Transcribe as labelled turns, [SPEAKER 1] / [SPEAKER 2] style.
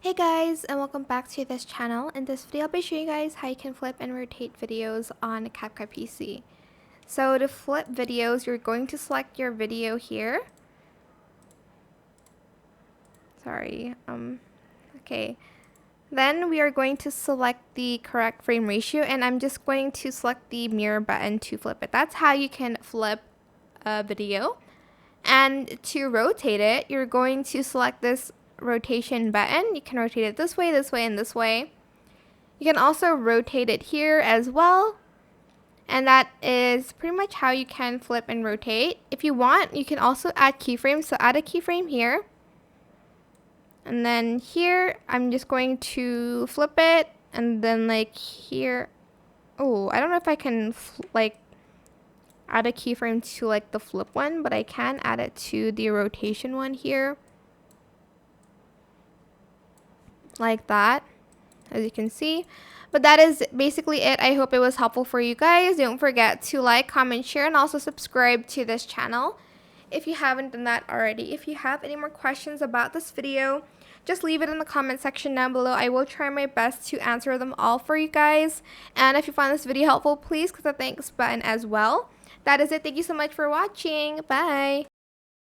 [SPEAKER 1] Hey guys, and welcome back to this channel. In this video, I'll be showing you guys how you can flip and rotate videos on CapCut PC. So to flip videos, you're going to select your video here. Okay. Then we are going to select the correct frame ratio, and I'm just going to select the mirror button to flip it. That's how you can flip a video. And to rotate it, you're going to select this rotation button. You can rotate it this way, and this way. You can also rotate it here as well. And that is pretty much how you can flip and rotate. If you want, you can also add keyframes. So add a keyframe here. And then here, I'm just going to flip it. And then like here. Oh, I don't know if I can add a keyframe to like the flip one, but I can add it to the rotation one here. Like that, as you can see. But that is basically it. I hope it was helpful for you guys. Don't forget to like, comment, share, and also subscribe to this channel if you haven't done that already. If you have any more questions about this video, just leave it in the comment section down below. I will try my best to answer them all for you guys. And if you find this video helpful, please click the thanks button as well. That is it. Thank you so much for watching. Bye.